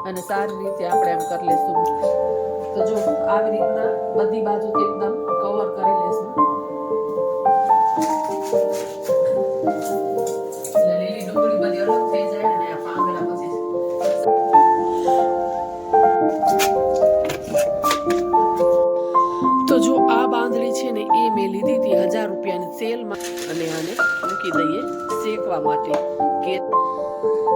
અને સારી રીતે આપણે એમ કરી લેશું. તો જો આવી રીતના બધી બાજુથી એકદમ કવર કરી લેશું. એટલે લીલી ડુંગળી બધી અલગ થઈ જાય અને આ પાંદડા પછી તો જો આ બાંધણી છે ને એ મેં લીધી હતી 1000 રૂપિયાની સેલમાં અને આને મૂકી દઈએ શેકવા માટે. કે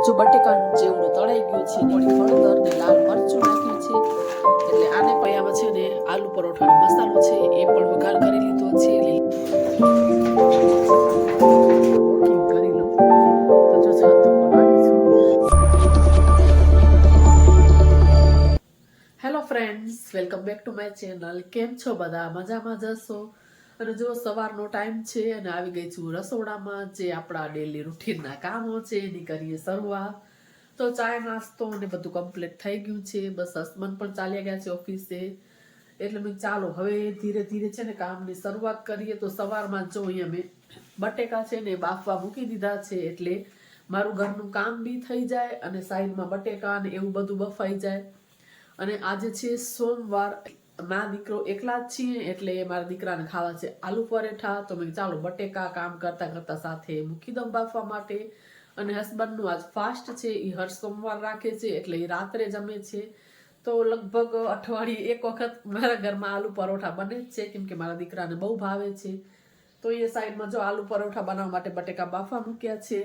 જો બટેકા જેવડું તળાઈ ગયું છે, થોડી હળદર ને લાલ મરચું નાખ્યું છે, એટલે આને પયામાં છે ને આલુ પરોઠાનો મસાલો છે એ પણ વઘાર કરી લીધો છે. કરી લો તો જો hello friends, welcome back to my channel. કેમ છો બધા? મજામાં જશો? અને જો સવારનો ટાઈમ છે અને આવી ગઈ છું રસોડામાં. જે આપણા ડેલી રૂટીનના કામો છે એની કરીએ શરૂઆત. તો ચાય નાસ્તો અને બધું કમ્પ્લીટ થઈ ગયું છે. બસ હસબન્ડ પણ ચાલ્યા ગયા છે ઓફિસે, એટલે મેં ચાલો હવે ધીરે ધીરે છે ને કામની શરૂઆત કરીએ. તો સવારમાં જો અહીંયા મેં બટેકા છે ને બાફવા મૂકી દીધા છે, એટલે મારું ઘરનું કામ બી થઈ જાય અને સાઈડમાં બટેકા ને એવું બધું બફાઈ જાય. અને આજે છે સોમવાર, મારા દીકરો એકલા જ છીએ, એટલે મારા દીકરાને ખાવા છે આલુ પરોઠા. તો મેં ચાલો બટેકા કામ કરતા કરતા સાથે મૂકી દઉં બાફવા માટે. અને હસબન્ડનું આજ ફાસ્ટ છે, એ હર સોમવાર રાખે છે, એટલે એ રાત્રે જમે છે. તો લગભગ અઠવાડિયે એક વખત મારા ઘરમાં આલુ પરોઠા બને જ છે, કેમ કે મારા દીકરાને બહુ ભાવે છે. તો એ સાઈડમાં જો આલુ પરોઠા બનાવવા માટે બટેકા બાફવા મૂક્યા છે.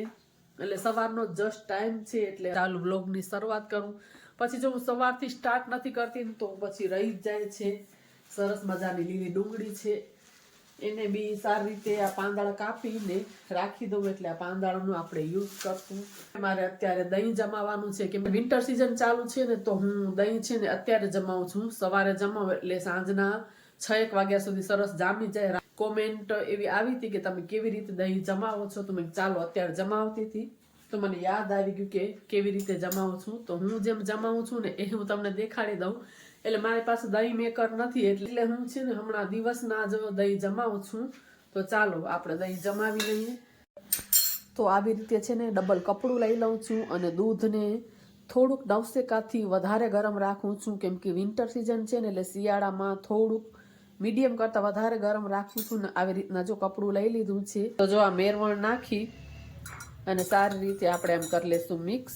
એટલે સવારનો જસ્ટ ટાઈમ છે, એટલે ચાલુ બ્લોગની શરૂઆત કરું. પછી જો હું સવારથી સ્ટાર્ટ નથી કરતી તો પછી રહી જ જાય છે. સરસ મજાની લીલી ડુંગળી છે, એને બી સારી રીતે આ પાંદડા કાપીને રાખી દઉં, એટલે આ પાંદડાનો આપણે યુઝ કરશું. મારે અત્યારે દહીં જમાવાનું છે, કે વિન્ટર સિઝન ચાલુ છે ને, તો હું દહીં છે ને અત્યારે જમાવું છું. સવારે જમાવું એટલે સાંજના 6-1 વાગ્યા સુધી સરસ જામી જાય. કોમેન્ટ એવી આવી હતી કે તમે કેવી રીતે દહીં જમાવો છો, તો મેં ચાલો અત્યારે જમાવતી હતી. તો મને યાદ આવી ગયું કે કેવી રીતે જમાવું છું. તો હું જેમ જમાવું છું ને એ હું તમને દેખાડી દઉં. એટલે મારી પાસે દહીં મેકર નથી, એટલે હું છે ને હમણાં દિવસના જ દહીં જમાવું છું. તો ચાલો આપણે દહીં જમાવી લઈએ. તો આવી રીતે છે ને ડબલ કપડું લઈ લઉં છું અને દૂધને થોડુંક 9 વધારે ગરમ રાખું છું, કેમ કે વિન્ટર સિઝન છે ને, એટલે શિયાળામાં થોડુંક મીડિયમ કરતાં વધારે ગરમ રાખું છું. ને આવી રીતના જો કપડું લઈ લીધું છે, તો જો આ મેરવણ નાખી અને સારી રીતે આપણે એમ કરી લેશું મિક્સ.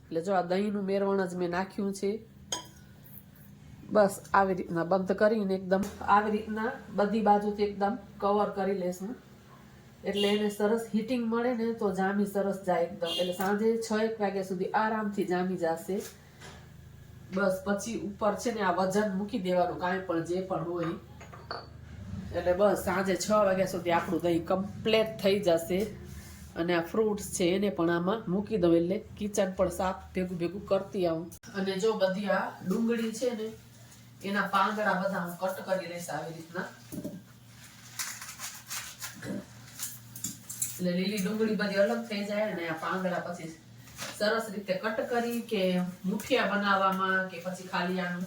એટલે જો આ દહીંનું મેરવણ જ મેં નાખ્યું છે. બસ આવી રીતના બંધ કરીને એકદમ આવી રીતના બધી બાજુથી એકદમ કવર કરી લેશું, એટલે એને સરસ હીટિંગ મળે ને તો જામી સરસ જાય એકદમ. એટલે સાંજે 6-1 વાગ્યા સુધી આરામથી જામી જશે. બસ પછી ઉપર છે ને આ વજન મૂકી દેવાનું, કાંઈ પણ જે પણ હોય. એટલે બસ સાંજે 6 વાગ્યા સુધી આપણું દહીં કમ્પ્લીટ થઈ જશે. અને આ ફ્રૂટ્સ છે એને પણ આમાં મૂકી દઉં, એટલે કિચન પણ સાફ ભેગું ભેગું કરતી આવું. અને જો બધી આ ડુંગળી છે ને એના પાંદડા બધા હું કટ કરી લઈશ આવી રીતના. એટલે લીલી ડુંગળી બધી અલગ થઈ જાય અને આ પાંદડા પછી સરસ રીતે કટ કરી, કે મુઠિયા બનાવવામાં કે પછી ખાલી આનું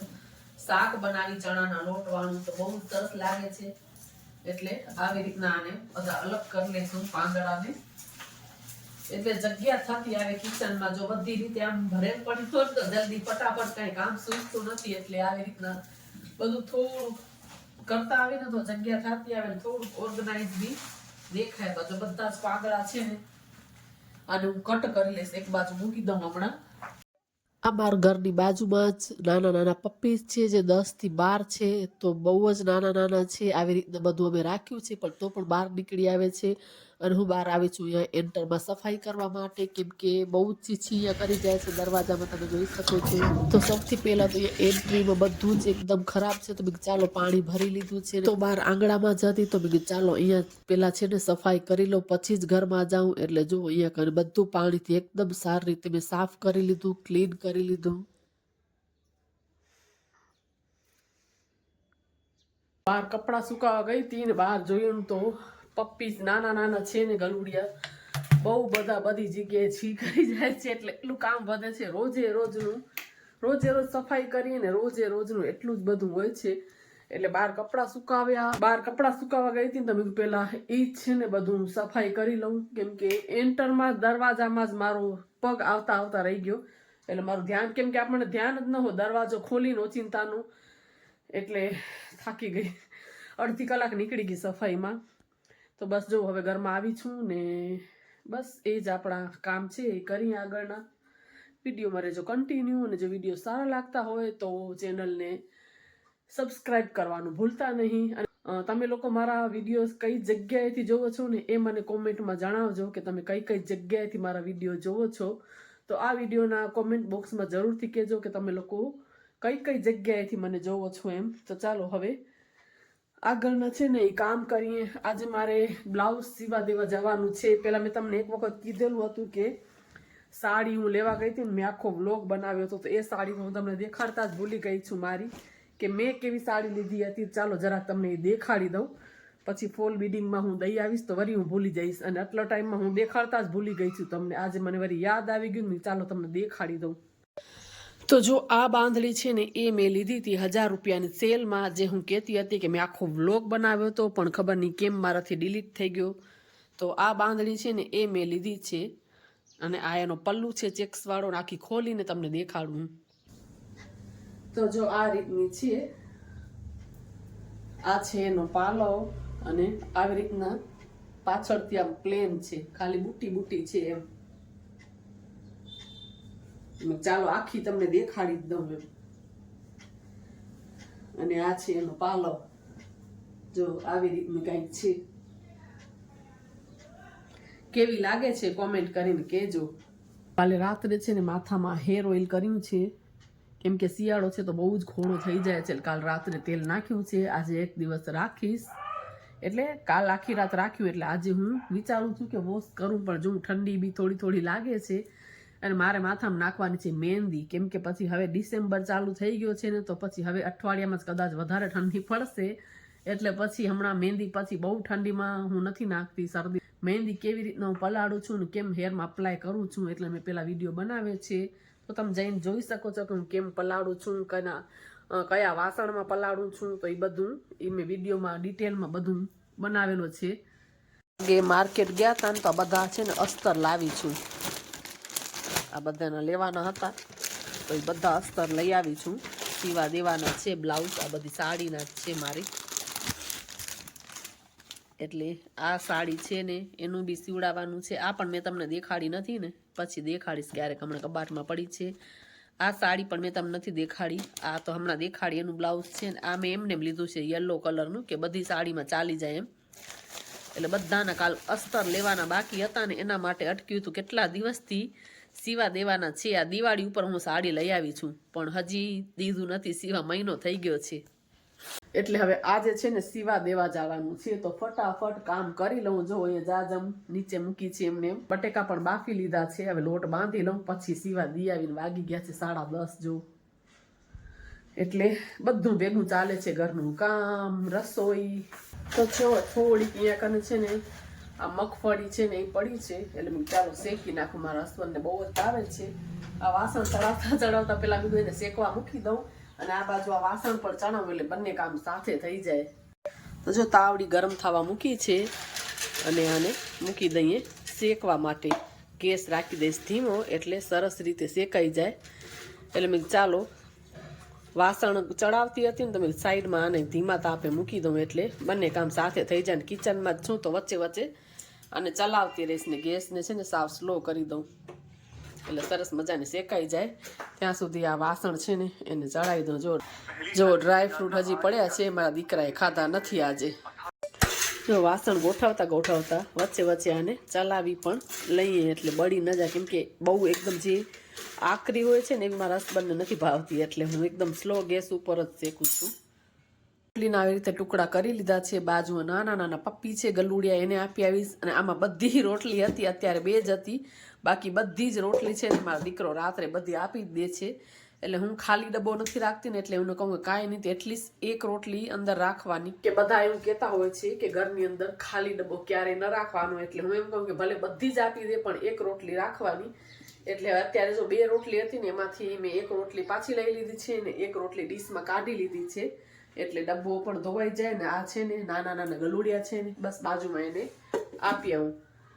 શાક બનાવી ચણાના લોટ વાળું તો બહુ સરસ લાગે છે. એટલે આવી રીતના આને બધા અલગ કરી લઈશું પાંદડાને. એટલે જગ્યા થતી આવે કિચનમાં. જો બધી રીતે આમ ભરેલ પડી હોય તો જલ્દી ફટાફટ કઈ કામ સૂઝતું નથી, એટલે આવી રીતના બધું થોડું કરતા આવે ને તો જગ્યા થતી આવે, થોડુંક ઓર્ગેનાઇઝ બી દેખાય. તો જો બધા જ પાંદડા છે ને આને હું કટ કરી લઈશ, એક બાજુ મૂકી દઉં હમણાં. અમારા ઘરની બાજુમાં જ નાના નાના પપ્પીસ છે, જે 10-12 છે. તો બહુ જ નાના નાના છે. આવી રીતના બધું અમે રાખ્યું છે, પણ તો પણ બહાર નીકળી આવે છે. અને હું બહાર આવી છું અહીંયા એન્ટરમાં સફાઈ કરવા માટે, કેમ કે બહુ જ ચીચીયા કરી જાય છે દરવાજામાં, તમે જોઈ શકો છો. તો સૌથી પહેલા તો અહીંયા એન્ટ્રીમાં બધું જ એકદમ ખરાબ છે. તો મેં ચાલો પાણી ભરી લીધું છે, તો બહાર આંગણામાં જતી તો મેં ચાલો અહીંયા પેલા છે ને સફાઈ કરી લો પછી જ ઘરમાં જાઉં. એટલે જો અહીંયા કરી બધું પાણીથી એકદમ સારી રીતે મેં સાફ કરી લીધું, ક્લીન કરી લીધું. બહાર કપડા સુકાવા ગઈ હતી ને બહાર જોયું તો પપ્પીસ નાના નાના છે ને ગલુડિયા બહુ બધી જગ્યાએ છી કરી જાય છે. એટલે એટલું કામ વધે છે રોજે રોજ સફાઈ કરીએ ને રોજે રોજનું એટલું જ બધું હોય છે. એટલે બહાર કપડા સુકાવા ગઈ હતી ને તમે પેલા એ જ છે ને બધું સફાઈ કરી લઉં, કેમ કે એન્ટરમાં દરવાજામાં જ મારો પગ આવતા આવતા રહી ગયો. એટલે મારું ધ્યાન, કેમ કે આપણને ધ્યાન જ ન હોય, દરવાજો ખોલીને ઓચિંતાનું, એટલે થાકી ગઈ. અડધી કલાક નીકળી ગઈ સફાઈમાં. તો બસ જો હવે ઘરમાં આવી છું ને બસ એ જ આપણા કામ છે, એ કરીએ આગળના. વિડીયોમાં રહેજો કન્ટિન્યુ, અને જો વિડીયો સારા લાગતા હોય તો ચેનલને સબસ્ક્રાઇબ કરવાનું ભૂલતા નહીં. અને તમે લોકો મારા વિડીયો કઈ જગ્યાએથી જોવો છો ને એ મને કોમેન્ટમાં જણાવજો કે તમે કઈ કઈ જગ્યાએથી મારા વિડીયો જોવો છો. તો આ વિડીયોના કોમેન્ટ બોક્સમાં જરૂરથી કહેજો કે તમે લોકો કઈ કઈ જગ્યાએથી મને જોવો છો એમ. તો ચાલો હવે આગળના છે ને એ કામ કરીએ. આજે મારે બ્લાઉઝ સીવા દેવા જવાનું છે. પહેલાં મેં તમને એક વખત કીધેલું હતું કે સાડી હું લેવા ગઈ હતી ને, મેં આખો વ્લોગ બનાવ્યો હતો. તો એ સાડી હું તમને દેખાડતા જ ભૂલી ગઈ છું મારી, કે મેં કેવી સાડી લીધી હતી. ચાલો જરાક તમને એ દેખાડી દઉં, પછી ફોલ બીડિંગમાં હું દઈ આવીશ તો વળી હું ભૂલી જઈશ. અને આટલા ટાઈમમાં હું દેખાડતા જ ભૂલી ગઈ છું તમને. આજે મને વળી યાદ આવી ગયું ને, ચાલો તમને દેખાડી દઉં. તો જો આ બાંધણી છે ને એ મેં લીધી હતી 1000 રૂપિયાની સેલમાં. જે હું કહેતી હતી કે મેં આખો વ્લોગ બનાવ્યો હતો પણ ખબર નહીં કેમ મારાથી ડિલીટ થઈ ગયો. તો આ બાંધણી છે ને એ મેં લીધી છે. અને આ એનો પલ્લુ છે ચેક્સવાળો, આખી ખોલીને તમને દેખાડું. તો જો આ રીતની છે, આ છે એનો પાલો, અને આવી રીતના પાછળથી આમ પ્લેન છે, ખાલી બુટી બુટી છે એમ. ચાલો આખી તમને દેખાડી જ દઉં એમ. અને આ છે એનો પાલો, જો આવી રીતનું કંઈક છે. કેવી લાગે છે કોમેન્ટ કરીને કહેજો. કાલે રાત્રે છે ને માથામાં હેર ઓઇલ કર્યું છે, કેમ કે શિયાળો છે તો બહુ જ ઘોડો થઈ જાય છે. કાલ રાત્રે તેલ નાખ્યું છે, આજે એક દિવસ રાખીશ. એટલે કાલ આખી રાત રાખ્યું, એટલે આજે હું વિચારું છું કે વોશ કરું. પણ જો ઠંડી બી થોડી થોડી લાગે છે. અને મારે માથામાં નાખવાની છે મહેંદી, કેમ કે પછી હવે ડિસેમ્બર ચાલુ થઈ ગયો છે ને, તો પછી હવે અઠવાડિયામાં જ કદાચ વધારે ઠંડી પડશે. એટલે પછી હમણાં મહેંદી પછી બહુ ઠંડીમાં હું નથી નાખતી. શરદી મહેંદી કેવી રીતના હું પલાળું છું ને કેમ હેરમાં અપ્લાય કરું છું, એટલે મેં પેલા વિડીયો બનાવ્યો છે. તો તમે જઈને જોઈ શકો છો કે હું કેમ પલાળું છું, કયા વાસણમાં પલાળું છું. તો એ બધું એ મેં વિડીયોમાં ડિટેલમાં બધું બનાવેલો છે. કે માર્કેટ ગયા હતા ને તો બધા છે ને અસ્તર લાવી છું. આ બધાના લેવાના હતા તો એ બધા અસ્તર લઈ આવી છું. સીવા દેવાના છે બ્લાઉઝ. આ બધી સાડીના જ છે મારી. એટલે આ સાડી છે ને એનું બી સીવડાવવાનું છે. આ પણ મેં તમને દેખાડી નથી ને, પછી દેખાડીશ ક્યારેક. હમણાં કબાટમાં પડી છે. આ સાડી પણ મેં તમને નથી દેખાડી. આ તો હમણાં દેખાડી એનું બ્લાઉઝ છે ને. આ મેં એમને લીધું છે યલો કલરનું, કે બધી સાડીમાં ચાલી જાય એમ. એટલે બધાના કાલ અસ્તર લેવાના બાકી હતા ને એના માટે અટક્યું હતું. કેટલા દિવસથી સીવા દેવાના છે. આ દિવાળી ઉપર હું સાડી લઈ આવી છું, પણ હજી દીધું નથી. સીવા મહિનો થઈ ગયો છે. એટલે હવે આજે છે ને સીવા દેવા જવાનું છે. તો ફટાફટ કામ કરી લઉં. જો એ જાજમ નીચે મૂકી છે એમને એમ. બટેકા પણ બાફી લીધા છે. હવે લોટ બાંધી લઉં, પછી સીવા દી આવીને વાગી ગયા છે 10:30 જો. એટલે બધું ભેગું ચાલે છે, ઘરનું કામ, રસોઈ. તો જો થોડીક અહીંયા કને છે ને આ મગફળી છે ને એ પડી છે, એટલે મેં ચાલો શેકી નાખું. મારા હસબન્ડને બહુ જ ભાવે છે. આ વાસણ ચડાવતા ચડાવતા પેલા કીધું એને શેકવા મૂકી દઉં, અને આ બાજુ આ વાસણ પર ચણાવું, એટલે બંને કામ સાથે થઈ જાય. તો જો તાવડી ગરમ થવા મૂકી છે, અને આને મૂકી દઈએ શેકવા માટે. ગેસ રાખી દઈશ ધીમો, એટલે સરસ રીતે શેકાઈ જાય. એટલે મેં ચાલો વાસણ ચડાવતી હતી ને તો મેં સાઈડમાં આને ધીમા તાપે મૂકી દઉં, એટલે બંને કામ સાથે થઈ જાય. ને કિચનમાં જ છું તો વચ્ચે વચ્ચે અને ચલાવતી રહીશ. ને ગેસને છે ને સાવ સ્લો કરી દઉં, એટલે સરસ મજાને શેકાઈ જાય. ત્યાં સુધી આ વાસણ છે ને એને ચડાવી દઉં. જો ડ્રાય ફ્રૂટ હજી પડ્યા છે, મારા દીકરાએ ખાધા નથી આજે. જો વાસણ ગોઠવતા ગોઠવતા વચ્ચે વચ્ચે આને ચલાવી પણ લઈએ, એટલે બળી ન જાય. કેમ કે બહુ એકદમ જે આકરી હોય છે ને એવી મારા હસબન્ડને નથી ભાવતી, એટલે હું એકદમ સ્લો ગેસ ઉપર જ શેકું છું. રોટલીના આવી રીતે ટુકડા કરી લીધા છે. બાજુમાં નાના નાના પપ્પી છે ગલુડિયા, એને આપી આવીશ. અને આમાં બધી રોટલી હતી, અત્યારે 2 જ હતી. બાકી બધી જ રોટલી છે ને મારો દીકરો રાત્રે બધી આપી જ દે છે. એટલે હું ખાલી ડબ્બો નથી રાખતી ને, એટલે હું કહું કે કાંઈ નહીં, એટલીસ્ટ એક રોટલી અંદર રાખવાની. કે બધા એવું કહેતા હોય છે કે ઘરની અંદર ખાલી ડબ્બો ક્યારેય ન રાખવાનો. એટલે હું એમ કહું કે ભલે બધી જ આપી દે પણ એક રોટલી રાખવાની. એટલે અત્યારે જો 2 રોટલી હતી ને એમાંથી મેં એક રોટલી પાછી લઈ લીધી છે, ને એક રોટલી ડીશમાં કાઢી લીધી છે. એટલે ડબ્બો પણ ધોવાઈ જાય. ને આ છે ને નાના નાના ગલુડિયા છે ને, બસ બાજુમાં એને આપી આવું.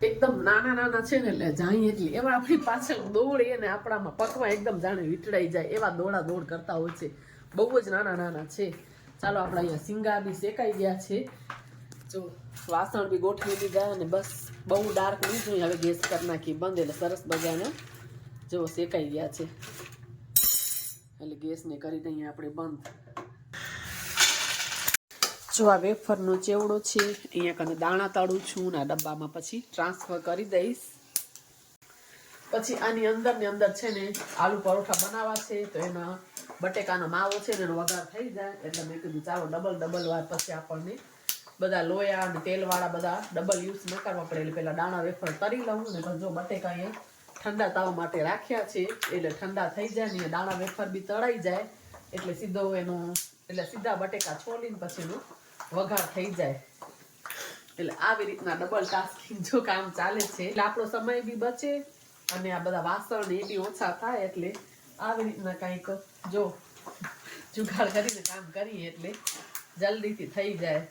એકદમ નાના નાના છે ને એટલે જાય એટલી એમાં આપણી પાછળ દોડીએ ને આપણામાં પકવા એકદમ જાણે વીટળાઈ જાય એવા દોડા દોડ કરતા હોય છે. બહુ જ નાના નાના છે. ચાલો આપણે અહીંયા સિંગા બી શેકાઈ ગયા છે. જો વાસણ બી ગોઠવી દીધા અને બસ બહુ ડાર્ક નહીં જોઈએ. હવે ગેસ કરી નાખી બંધ એટલે સરસ મજાના જો શેકાઈ ગયા છે. એટલે ગેસને કરી દઈએ આપણે બંધ. જો આ વેફરનો ચેવડો છે અહીંયા કને દાણા તાળું છું ને આ ડબ્બામાં પછી ટ્રાન્સફર કરી દઈશ. પછી આની અંદર છે ને આલુ પરોઠા બનાવવા છે તો એમાં બટેકાનો માવો છે ને એનો વઘાર થઈ જાય એટલે મેં કીધું ચાલો ડબલ વાર પછી આપણને બધા લોયા અને તેલવાળા બધા ડબલ યુઝ ન કરવા પડે એટલે પેલા દાણા વેફર તરી લઉં ને પણ જો બટેકા અહીંયા ઠંડા તાવા માટે રાખ્યા છે એટલે ઠંડા થઈ જાય ને દાણા વેફર બી તળાઈ જાય એટલે સીધા બટેકા છોલીને પછી એનો વઘાર થઈ જાય. એટલે આવી રીતના ડબલ ટાસ્કિંગ જો કામ ચાલે છે એટલે આપણો સમય બી બચે અને આ બધા વાસણ એ બી ઓછા થાય. એટલે આવી રીતના કંઈક જો જુગાડ કરીને કામ કરીએ એટલે જલ્દીથી થઈ જાય.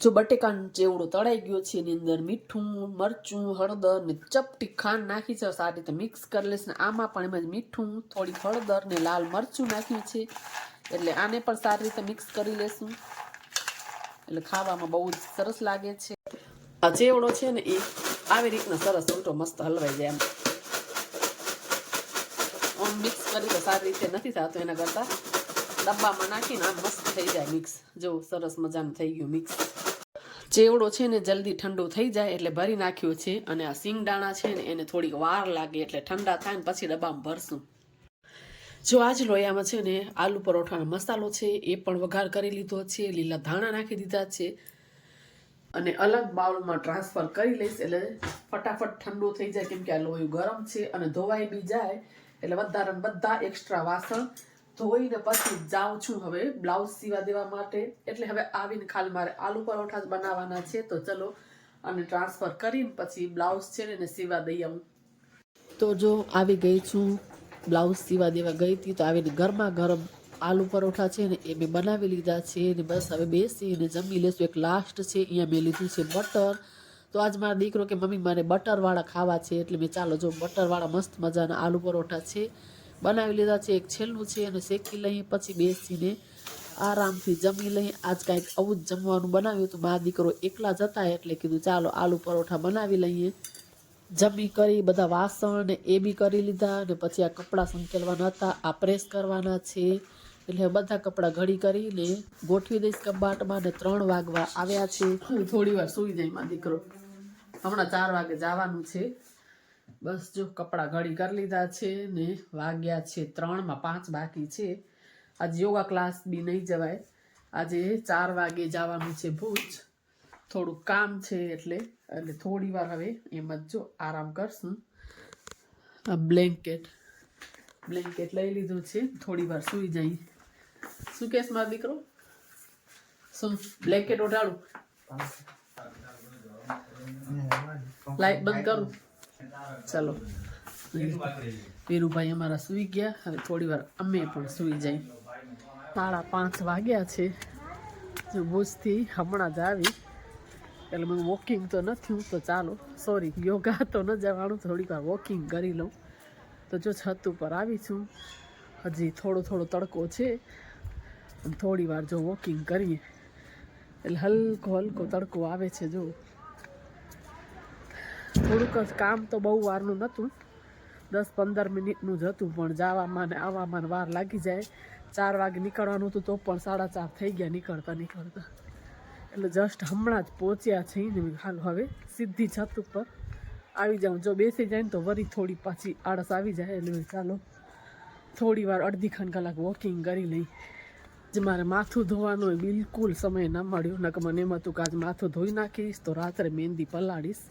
જો બટેકાનું ચેવડો તળાઈ ગયો છે એની અંદર મીઠું મરચું હળદર ને ચપટી ખાંડ નાખી છે. સારી રીતે મિક્સ કરી લઈશ ને આમાં પણ એમાં મીઠું થોડી હળદર ને લાલ મરચું નાખ્યું છે એટલે આને પણ સારી રીતે મિક્સ કરી લેશું એટલે ખાવામાં બહુ જ સરસ લાગે છે. આ ચેવડો છે ને એ આવી રીતના સરસ ઉલટો મસ્ત હલવાઈ જાય. આમ મિક્સ કરી તો સારી રીતે નથી થતું એના કરતાં ડબ્બામાં નાખીને આમ મસ્ત થઈ જાય મિક્સ. જો સરસ મજાનું થઈ ગયું મિક્સ. ચેવડો છે ને જલ્દી ઠંડુ થઈ જાય એટલે ભરી નાખ્યો છે અને આ સિંગદાણા છે ને એને થોડીક વાર લાગે એટલે ઠંડા થાય ને પછી ડબ્બામાં ભરશું. જો આજ લોયામાં છે ને આલુ પરોઠાનો મસાલો છે એ પણ વઘાર કરી લીધો છે. લીલા ધાણા નાખી દીધા છે અને અલગ બાઉલમાં ટ્રાન્સફર કરી લઈશ એટલે ફટાફટ ઠંડુ થઈ જાય કેમ કે આ લોયું ગરમ છે અને ધોવાઈ બી જાય એટલે બધા એક્સ્ટ્રા વાસણ ધોઈને પછી જાઉં છું હવે બ્લાઉઝ સીવા દેવા માટે. એટલે હવે આવીને ખાલી મારે આલુ પરોઠા જ બનાવવાના છે તો ચલો અને ટ્રાન્સફર કરીને પછી બ્લાઉઝ છે ને એને સીવા દઈ આવું. તો જો આવી ગઈ છું બ્લાઉઝ સીવા દેવા ગઈ હતી તો આવીને ગરમા ગરમ આલુ પરોઠા છે ને એ મેં બનાવી લીધા છે ને બસ હવે બેસીને જમી લેશું. એક લાસ્ટ છે અહીંયા મેં લીધું છે બટર. તો આજ મારો દીકરો કે મમ્મી મારે બટરવાળા ખાવા છે એટલે મેં ચાલો જો બટરવાળા મસ્ત મજાના આલુ પરોઠા છે બનાવી લીધા છે. એક છેલ્લું છે અને શેકી લઈએ પછી બેસીને આરામથી જમી લઈએ. આજ કાંઈક આવું જ જમવાનું બનાવ્યું હતું. મારા દીકરો એકલા જ હતા એટલે કીધું ચાલો આલુ પરોઠા બનાવી લઈએ. જમી કરી બધા વાસણ ને એ બી કરી લીધા અને પછી આ કપડાં સંકેલવાના હતા આ પ્રેસ કરવાના છે એટલે બધા કપડાં ઘડી કરીને ગોઠવી દઈશ કબાટમાં. ને 3 વાગવા આવ્યા છે. થોડી વાર સૂઈ જાય મારો દીકરો. હમણાં 4 વાગે જવાનું છે. બસ જો કપડાં ઘડી કરી લીધા છે ને વાગ્યા છે 3 માં 5 બાકી છે. આજે યોગા ક્લાસ બી નહીં જવાય. આજે 4 વાગે જવાનું છે ભુજ. થોડું કામ છે એટલે થોડી વાર હવે એમ જ જો આરામ કરશું. આ બ્લેન્કેટ લઈ લીધું છે થોડી વાર સૂઈ જાય. શું કહેશ મારો દીકરો? શું બ્લેન્કેટ ઓઢાડું? લાઈટ બંધ કરું? ચલો વીરુભાઈ અમારા સૂઈ ગયા. હવે થોડી વાર અમે પણ સૂઈ જાય. 5:30 વાગ્યા છે. જો ભુજથી હમણાં જ આવી એટલે મને વોકિંગ તો નથી તો ચાલો સોરી યોગા તો ન જવાનું થોડીક વાર વોકિંગ કરી લઉં. તો જો છત ઉપર આવી છું. હજી થોડો તડકો છે અને થોડી વાર જો વોકિંગ કરીએ એટલે હલકો તડકો આવે છે. જો થોડુંક જ કામ તો બહુ વારનું નહોતું 10-15 મિનિટનું જ હતું પણ જવામાં ને આવવામાં વાર લાગી જાય. 4 વાગે નીકળવાનું હતું તો પણ 4:30 થઈ ગયા નીકળતા એટલે જસ્ટ હમણાં જ પહોંચ્યા છીએ ને હાલ હવે સીધી છત ઉપર આવી જાઉં. જો બેસી જાય ને તો વરી થોડી પાછી આળસ આવી જાય એટલે ચાલો થોડી વાર અડધી કલાક વોકિંગ કરી લઈ. જ મારે માથું ધોવાનું હોય બિલકુલ સમય ન મળ્યો. નકર મને એમ હતું કે આજ માથું ધોઈ નાખીશ તો રાત્રે મહેંદી પલાળીશ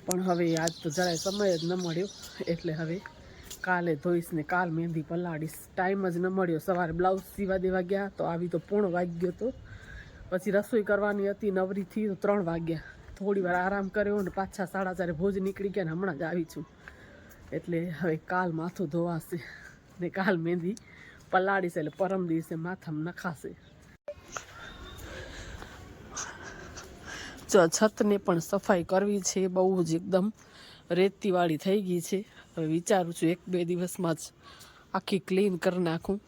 પણ હવે આજ તો જરાય સમય જ ન મળ્યો એટલે હવે કાલે ધોઈશ ને કાલ મહેંદી પલાળીશ. ટાઈમ જ ન મળ્યો. સવારે બ્લાઉઝ સીવા દેવા ગયા તો આવી તો 1:30 વાગ્યો તો પછી રસોઈ કરવાની હતી નવરીથી તો 3 વાગ્યા. થોડી વાર આરામ કર્યો ને પાછા 4:30 ભુજ નીકળી ગયા ને હમણાં જ આવી છું એટલે હવે કાલ માથું ધોવાશે ને કાલ મહેંદી પલાળીશ એટલે પરમ દિવસે માથામાં નખાશે. છતને પણ સફાઈ કરવી છે, બહુ જ એકદમ રેતીવાળી થઈ ગઈ છે. હવે વિચારું છું 1-2 દિવસમાં જ આખી ક્લીન કરી નાખું.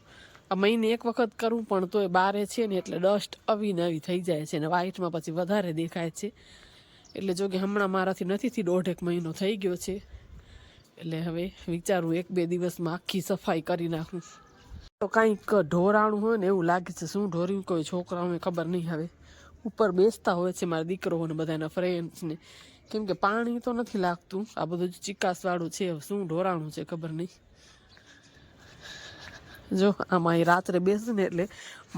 આ મહિને એક વખત કરું પણ તોય બારે છે ને એટલે ડસ્ટ આવી નવી થઈ જાય છે ને વ્હાઈટમાં પછી વધારે દેખાય છે. એટલે જો કે હમણાં મારાથી નથીથી 1.5 મહિનો થઈ ગયો છે, એટલે હવે વિચારું 1-2 દિવસમાં આખી સફાઈ કરી નાખું. તો કાંઈક ઢોરાણું હોય ને એવું લાગે છે. શું ઢોર્યું કોઈ છોકરાઓને ખબર નહીં. હવે ઉપર બેસતા હોય છે મારા દીકરો અને બધાના ફ્રેન્ડ્સને, કેમ કે પાણી તો નથી લાગતું, આ બધું ચિકાસવાળું છે. શું ઢોરાણું છે ખબર નહીં. જો આમાં રાત્રે બેસે ને એટલે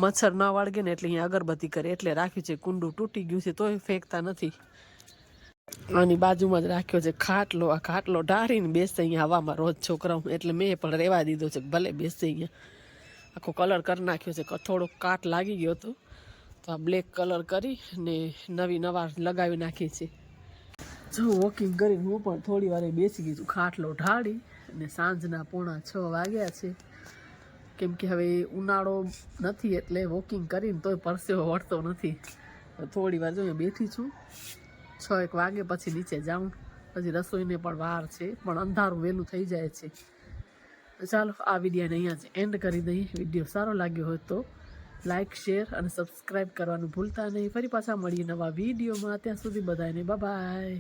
મચ્છર ન વળગે ને એટલે અહીંયા અગરબત્તી કરે એટલે રાખ્યું છે. કુંડું તૂટી ગયું છે તોય ફેંકતા નથી. આની બાજુમાં જ રાખ્યો છે ખાટલો. આ ખાટલો ઢાળીને બેસે અહીંયા હવામાં રોજ છોકરાઓ, એટલે મેં પણ રહેવા દીધો છે ભલે બેસે અહીંયા. આખો કલર કરી નાખ્યો છે. થોડોક કાટ લાગી ગયો હતો તો આ બ્લેક કલર કરી ને નવા લગાવી નાખી છે. જો વોકિંગ કરીને હું પણ થોડી વાર બેસી ગઈ છું ખાટલો ઢાળી, અને સાંજના 5:45 વાગ્યા છે. કેમ કે હવે ઉનાળો નથી એટલે વોકિંગ કરીને તોય પરસેવો વળતો નથી. થોડી વાર જો બેઠી છું. 6-1 વાગે પછી નીચે જાઉં. પછી રસોઈને પણ વાર છે, પણ અંધારું વહેલું થઈ જાય છે. ચાલો આ વિડીયોને અહીંયા જ એન્ડ કરી દઈએ. વિડીયો સારો લાગ્યો હોય તો લાઇક, શેર અને સબસ્ક્રાઈબ કરવાનું ભૂલતા નહીં. ફરી પાછા મળીએ નવા વિડીયોમાં. ત્યાં સુધી બધાને બાય બાય.